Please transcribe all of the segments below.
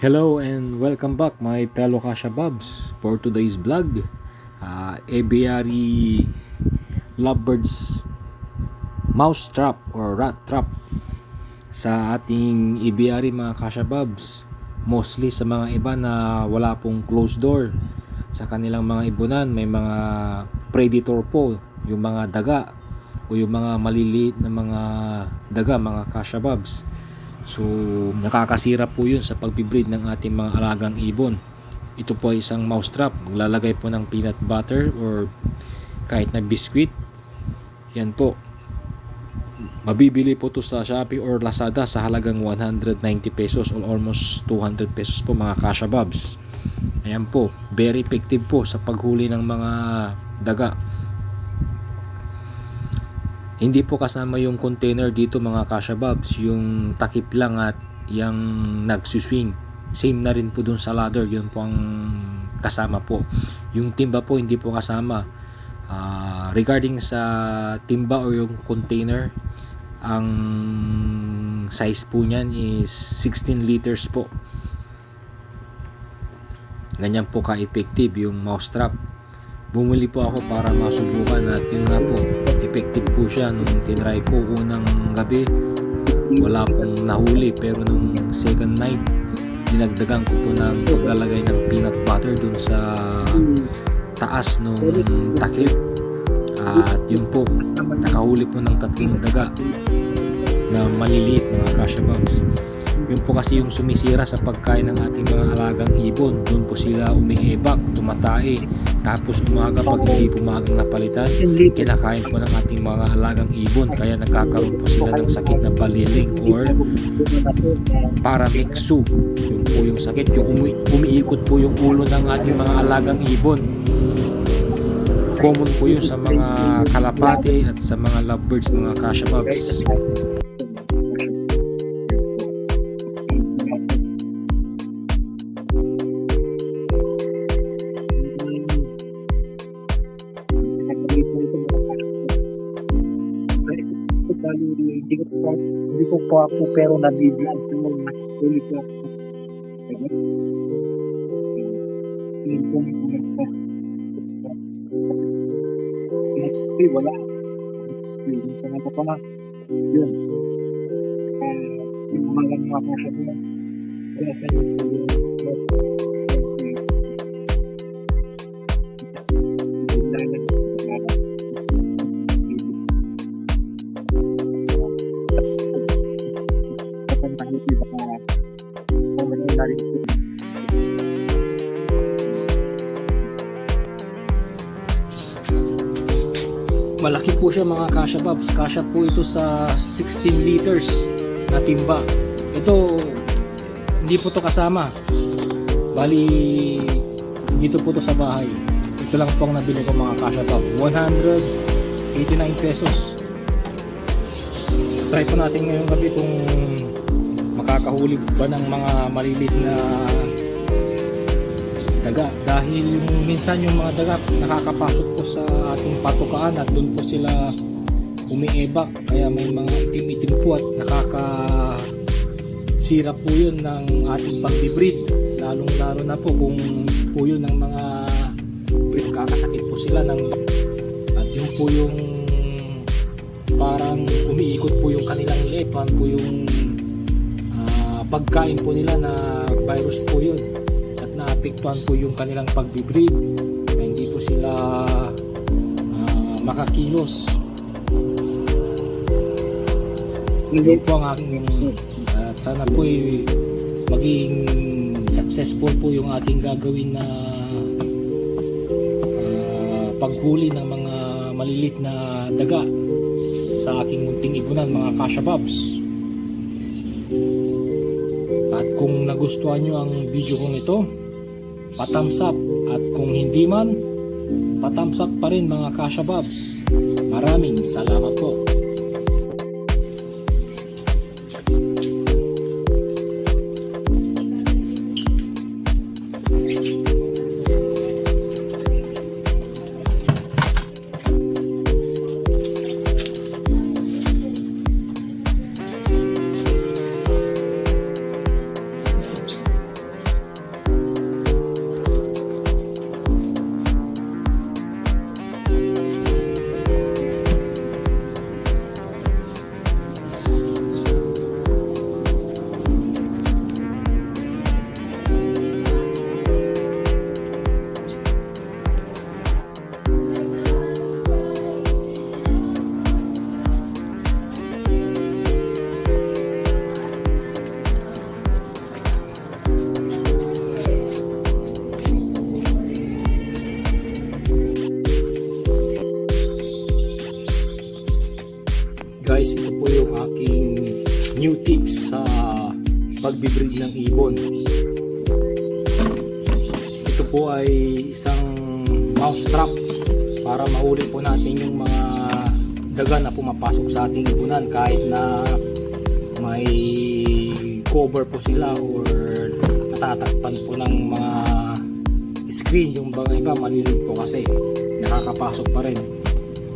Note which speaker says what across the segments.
Speaker 1: Hello and welcome back my fellow Kasha Bobs for today's vlog. Aviary lovebirds mouse trap or rat trap sa ating aviary mga Kasha Bobs. Mostly sa mga iba na wala pong closed door sa kanilang mga ibunan, may mga predator po, yung mga daga o yung mga maliliit na mga daga mga Kasha Bobs. So nakakasira po yun sa pagbibreed ng ating mga alagang ibon. Ito po ay isang mouse trap. Maglalagay po ng peanut butter or kahit na biscuit. Yan po. Mabibili po to sa Shopee or Lazada sa halagang 190 pesos or almost 200 pesos po mga Kasha Bobs. Ayan po. Very effective po sa paghuli ng mga daga. Hindi po kasama yung container dito mga Kasha Bobs, yung takip lang at yung nagsuswing. Same na rin po dun sa ladder, yun po ang kasama po. Yung timba po hindi po kasama. Regarding sa timba o yung container, ang size po niyan is 16 liters po. Ganyan po ka-effective yung mouse trap. Bumili po ako para masubukan at yun nga po, effective po siya. Nung tinry ko unang gabi, wala pong nahuli, pero nung second night, dinagdagan ko po ng paglalagay ng peanut butter dun sa taas nung takip, at yun po, nakahuli po ng 3 daga na maliliit mga Kasha Bobs. Yun po kasi yung sumisira sa pagkain ng ating mga alagang ibon. Doon po sila umiibak, tumatae, tapos umaga pag hindi pumagang napalitan, kinakain po ng ating mga alagang ibon, kaya nagkakaroon po sila ng sakit na baliling or paramyxu. Yun po yung sakit, yung umiikot po yung ulo ng ating mga alagang ibon. Common po yun sa mga kalapate at sa mga lovebirds mga Kasha Bobs.
Speaker 2: Hindi ko po ako pero nabibigyan sa mga huli ko ako. Wala. Yung pangalan ko na. Yun. Yung mga kasya ko. Wala sa
Speaker 1: Malaki po siya mga Kasha Bobs. Kasha po ito sa 16 liters na timba. Ito, hindi po to kasama. Bali, dito po to sa bahay. Ito lang po ang nabili ko mga Kasha Bobs. 189 pesos. Try po natin ngayong gabi kung makakahuli ba ng mga maliliit na daga, dahil yung minsan yung mga daga nakakapasok po sa ating patukaan at doon po sila umiibak, kaya may mga itim-itim po at nakakasira po yun ng ating pagbibreed, lalong-lalo na po kung po yun ng mga breed, kakasakit po sila ng, at yun po yung parang umiikot po yung kanilang leeg, po yung pagkain po nila na virus po yun, naapektuhan po yung kanilang pagbibreed, hindi po sila makakilos. Yun po ang aking at sana po maging successful po yung ating gagawin na paghuli ng mga malilit na daga sa aking munting ibunan mga Kasha Bobs. At kung nagustuhan nyo ang video kong ito, pa-thumbs up, at kung hindi man, pa-thumbs up pa rin mga Kasha Bobs. Maraming salamat po. sa pagbibreed ng ibon. Ito po ay isang mouse trap para mahuli po natin yung mga daga na pumapasok sa ating ibunan kahit na may cover po sila or natatakpan po ng mga screen. Yung mga iba malilit po kasi nakakapasok pa rin.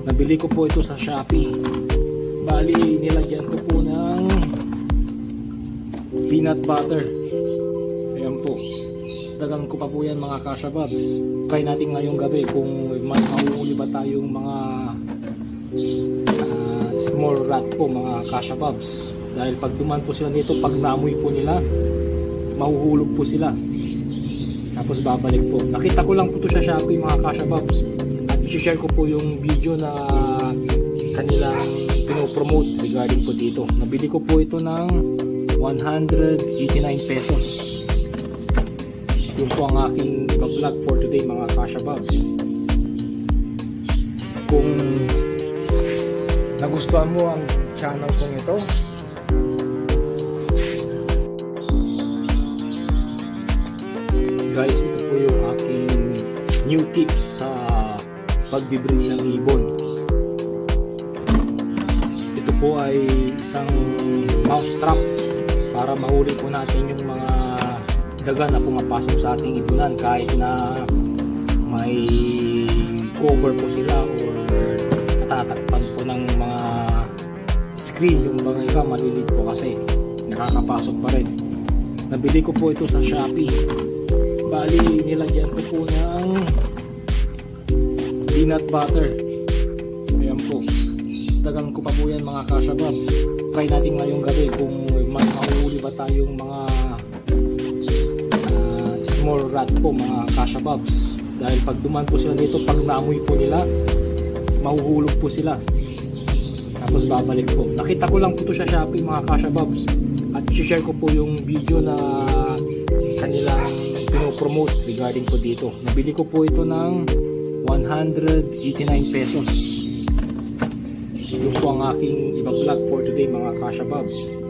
Speaker 1: Nabili ko po ito sa Shopee. Bali nilagyan ko po ng peanut butter. Ayan po, dagan ko pa po yan mga kashababs. Try natin ngayong gabi kung may mahuhuli ba tayong mga small rat po mga kashababs. Dahil pag duman po sila dito, pag naamoy po nila, mahuhulog po sila. Tapos babalik po. Nakita ko lang po ito sa Shopee mga kashababs. At i-share ko po yung video na kanilang pinopromote regarding po dito. Nabili ko po ito ng 189 pesos. Yun po ang aking vlog for today mga kashababs. Kung nagustuhan mo ang channel kong ito, guys, ito po yung aking new tips sa pagbibreed ng ibon. Ito po ay isang mouse trap para mahuli po natin yung mga daga na pumapasok sa ating ibunan kahit na may cover po sila or natatakpan po ng mga screen. Yung mga iba malilit po kasi nakakapasok pa rin. Nabili ko po ito sa Shopee. Bali nilagyan ko po ng peanut butter. Ayan po, dagan ko pa po yan mga kashabab. Try natin ngayong gabi kung may mahuhuli ba tayong mga small rat po mga kashababs. Dahil pag duman po sila dito, pag naamoy po nila, mahuhulog po sila. Tapos babalik po. Nakita ko lang po ito sa Shopee mga kashababs. At i-share ko po yung video na kanilang pinopromote regarding po dito. Nabili ko po ito ng 189 pesos. Yun po ang aking iba-vlog for today mga kashababs.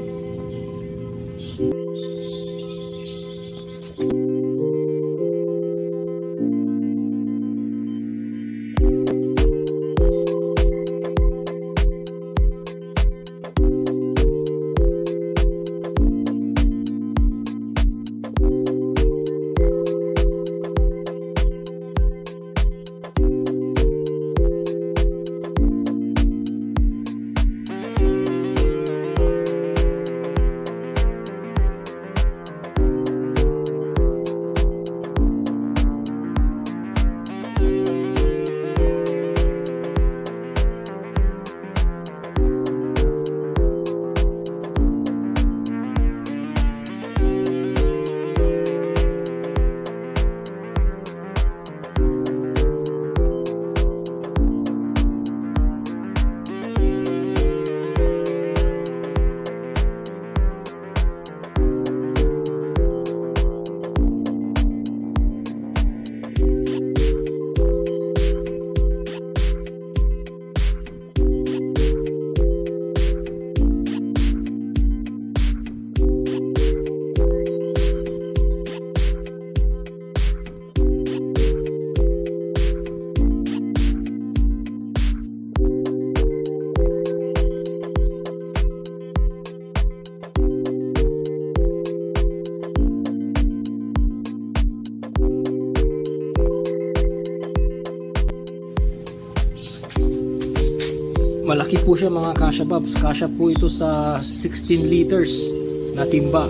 Speaker 1: Malaki po siya mga kashababs. Kasya po ito sa 16 liters na timba.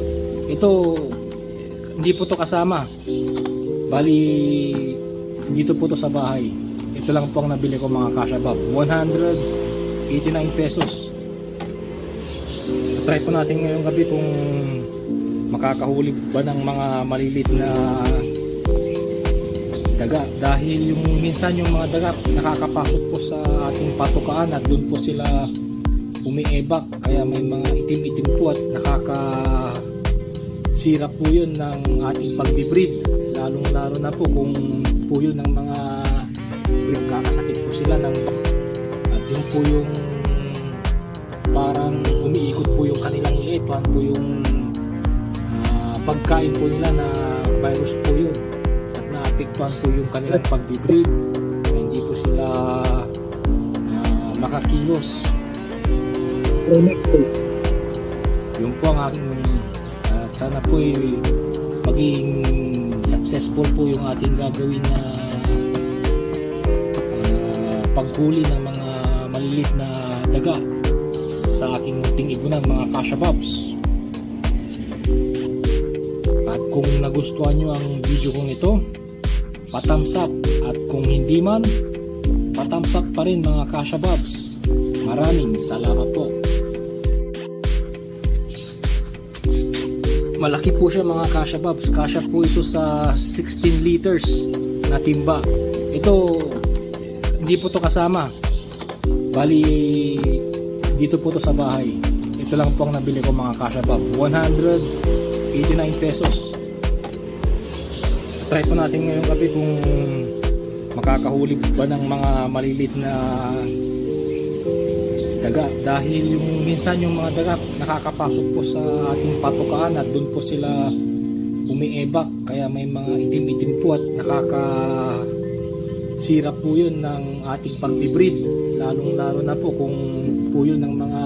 Speaker 1: Ito hindi po to kasama. Bali dito po to sa bahay. Ito lang po ang nabili ko mga kashabab. 189 pesos. So, try po natin ngayong gabi kung makakahuli ba ng mga malilit na daga, dahil yung minsan yung mga daga nakakapasok po sa ating patukaan at doon po sila umiebak, kaya may mga itim-itim po at nakakasira po yun ng ating pagbibreed, lalong-lalo na po kung po yun ng mga breed, kakasakit po sila ng at yun po yung parang umiikot po yung kanilang liit. Yan po yung pagkain po nila na virus po yun, at naapektuhan po yung kanilang pagbibreed, hindi po sila makakilos. Yun po ang aking at sana po maging successful po yung ating gagawin na paghuli ng mga maliliit na daga sa aking munting ibunan, mga kashababs. At kung nagustuhan nyo ang video kong ito, pa-thumbs up, at kung hindi man, pa-thumbs up pa rin mga kashababs. Maraming salamat po. Malaki po siya mga kashababs. Kasya po ito sa 16 liters na timba. Ito, hindi po to kasama. Bali, dito po to sa bahay. Ito lang po ang nabili ko mga kashabab. 189 pesos. Try po natin ngayong gabi kung makakahuli ba ng mga malilit na daga, dahil yung minsan yung mga daga nakakapasok po sa ating patukaan at doon po sila umiebak, kaya may mga itim-itim po at nakakasira po yun ng ating pagbibreed, lalong lalo na po kung po yun ng mga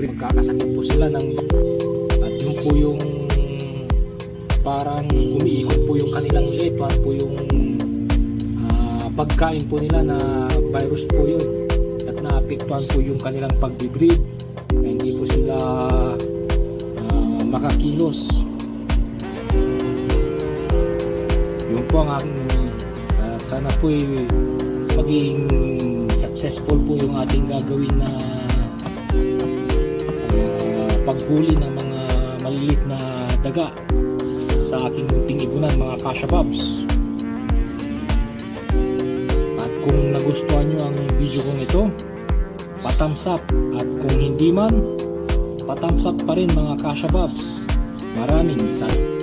Speaker 1: breed, kakasakit po sila ng, at yun po yung parang umiikot po yung kanilang liit. Yan po yung pagkain po nila na virus po yun, naapektuhan po yung kanilang pagbibreed, hindi po sila makakilos. Yun po ang aking sana po maging successful po yung ating gagawin na paghuli ng mga maliliit na daga sa aking munting ibunan, mga kashababs. At kung nagustuhan nyo ang video kong ito, pa-thumbs up, at kung hindi man, pa-thumbs up pa rin mga kashababs. Maraming salamat.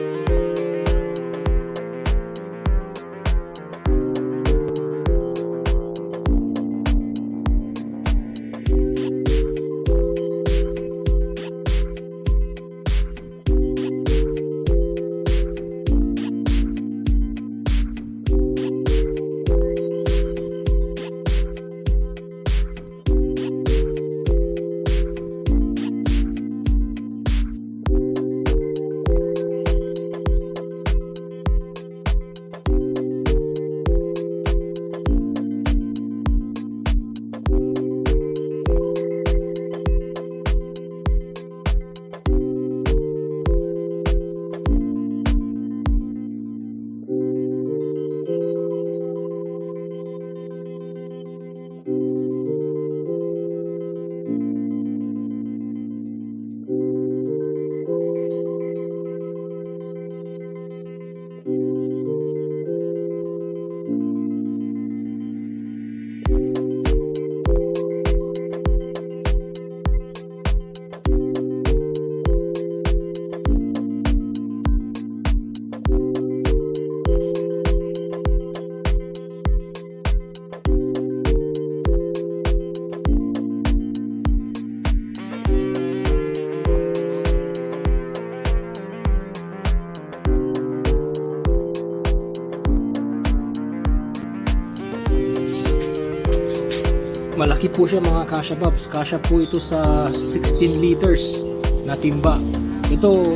Speaker 1: Malaki po siya mga kashababs. Kasya po ito sa 16 liters na timba. Ito,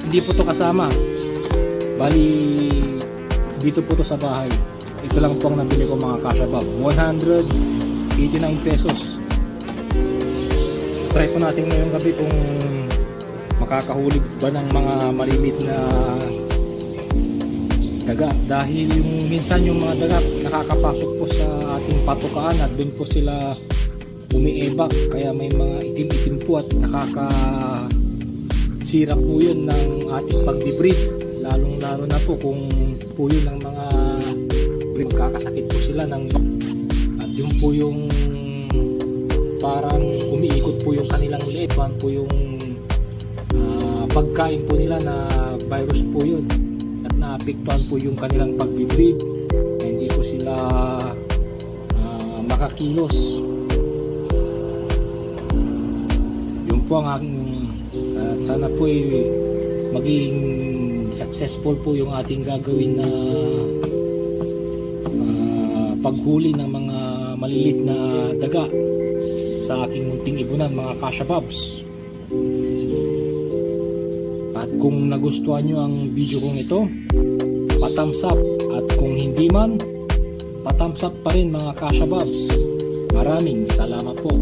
Speaker 1: hindi po to kasama. Bali, dito po to sa bahay. Ito lang po ang nabili ko mga kashabab. 189 pesos. Try po natin ngayong gabi kung makakahuli ba ng mga malilit na daga, dahil yung minsan yung mga daga nakakapasok po sa ating patukaan at doon po sila umiebak, kaya may mga itim-itim po at nakakasira po yun ng ating pagbibreed, lalong lalo na po kung po yun ng mga breed, kakasakit po sila ng, at yun po yung parang umiikot po yung kanilang liit. Yan po yung pagkain po nila na virus po yun, at naapektuhan po yung kanilang pagbibreed, hindi po sila makakilos. po ang aking at sana po maging successful po yung ating gagawin na paghuli ng mga malilit na daga sa aking munting ibunan, mga kashababs. At kung nagustuhan nyo ang video kong ito, pa-thumbs up, at kung hindi man, pa-thumbs up pa rin mga kashababs. Maraming salamat po.